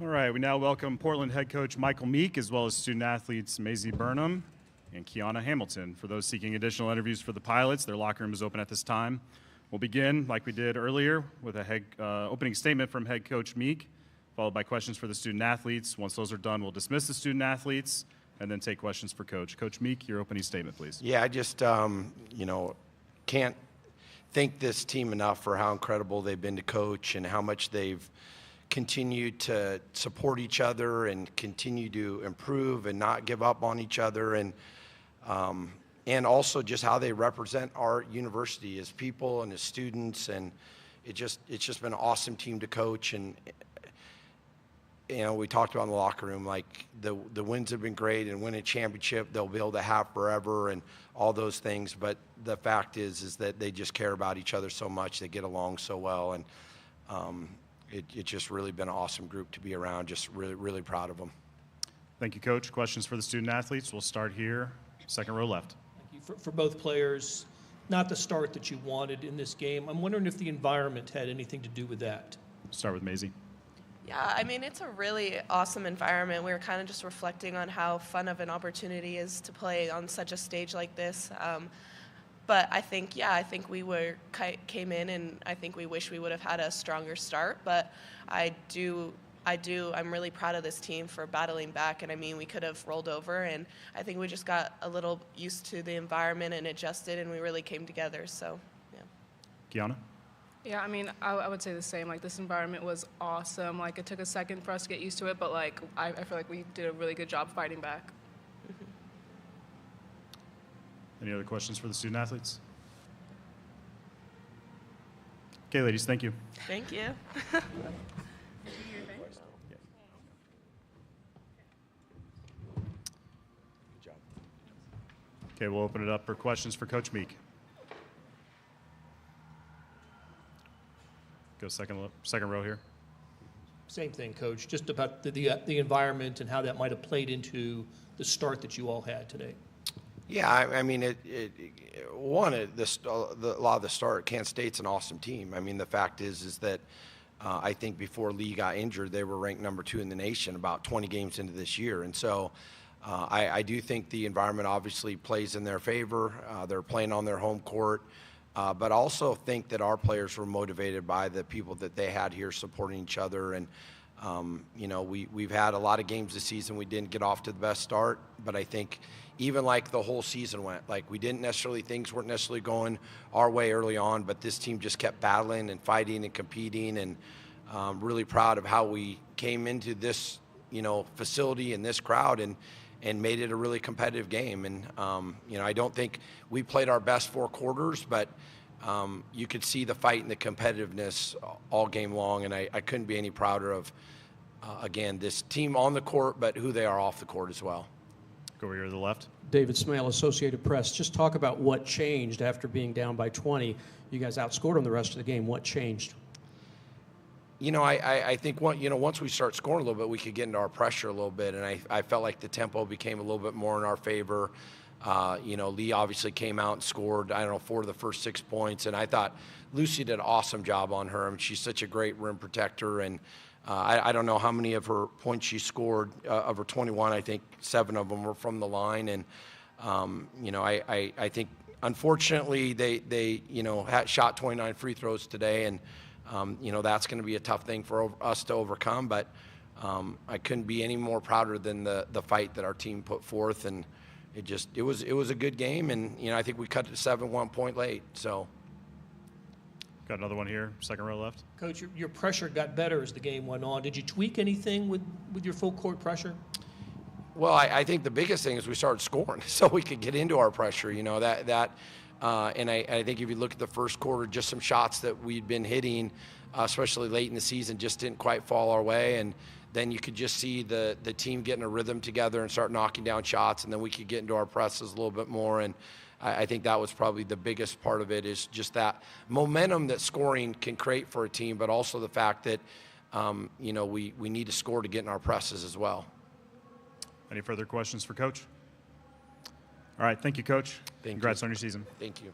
All right, we now welcome Portland head coach Michael Meek, as well as student athletes Maisie Burnham and Kiana Hamilton. For those seeking additional interviews for the pilots, their locker room is open at this time. We'll begin, like we did earlier, with a opening statement from head coach Meek, followed by questions for the student athletes. Once those are done, we'll dismiss the student athletes and then take questions for Coach. Coach Meek, your opening statement, please. Yeah, I just, can't thank this team enough for how incredible they've been to coach and how much they've continued to support each other and continue to improve and not give up on each other, and also just how they represent our university as people and as students. And it's just been an awesome team to coach. And we talked about in the locker room, like the wins have been great, and winning a championship they'll be able to have forever and all those things. But the fact is that they just care about each other so much. They get along so well, and it's just really been an awesome group to be around. Just really, really proud of them. Thank you, Coach. Questions for the student athletes? We'll start here, second row left. Thank you. For both players, not the start that you wanted in this game. I'm wondering if the environment had anything to do with that. Start with Maisie. Yeah, I mean, it's a really awesome environment. We were kind of just reflecting on how fun of an opportunity it is to play on such a stage like this. But I think we came in, and I think we wish we would have had a stronger start. But I'm really proud of this team for battling back. And I mean, we could have rolled over, and I think we just got a little used to the environment and adjusted, and we really came together. So, yeah. Kiana? Yeah, I mean, I would say the same. Like, this environment was awesome. Like, it took a second for us to get used to it, but like, I feel like we did a really good job fighting back. Any other questions for the student athletes? Okay, ladies, thank you. Thank you. Good job. Okay, we'll open it up for questions for Coach Meek. Go second row here. Same thing, Coach. Just about the environment and how that might have played into the start that you all had today. Yeah, I mean, a lot of the start, Kansas State's an awesome team. I mean, the fact is that I think before Lee got injured, they were ranked number 2 in the nation about 20 games into this year. And so I do think the environment obviously plays in their favor. They're playing on their home court. But also think that our players were motivated by the people that they had here supporting each other. And, we've had a lot of games this season we didn't get off to the best start. But I think even like the whole season went, like things weren't necessarily going our way early on, but this team just kept battling and fighting and competing. And really proud of how we came into this, facility and this crowd and made it a really competitive game. And, I don't think we played our best 4 quarters, but you could see the fight and the competitiveness all game long. And I couldn't be any prouder of, again, this team on the court, but who they are off the court as well. Go over here to the left. David Smale, Associated Press. Just talk about what changed after being down by 20. You guys outscored them the rest of the game. What changed? I think once we start scoring a little bit, we could get into our pressure a little bit, and I felt like the tempo became a little bit more in our favor. Lee obviously came out and scored, 4 of the first 6 points, and I thought Lucy did an awesome job on her. I mean, she's such a great rim protector, and I don't know how many of her points she scored. Of her 21, I think 7 of them were from the line, and I think unfortunately they had shot 29 free throws today, and that's going to be a tough thing for us to overcome. But I couldn't be any more prouder than the fight that our team put forth, and it was a good game. And I think we cut it 7-1 point late. So got another one here, second row left. Coach, your pressure got better as the game went on. Did you tweak anything with your full court pressure? Well, I think the biggest thing is we started scoring so we could get into our pressure. And I think if you look at the first quarter, just some shots that we'd been hitting, especially late in the season, just didn't quite fall our way. And then you could just see the team getting a rhythm together and start knocking down shots, and then we could get into our presses a little bit more. And I think that was probably the biggest part of it, is just that momentum that scoring can create for a team, but also the fact that we need to score to get in our presses as well. Any further questions for Coach? All right, thank you, Coach. Thank Congrats you. on your season. Thank you.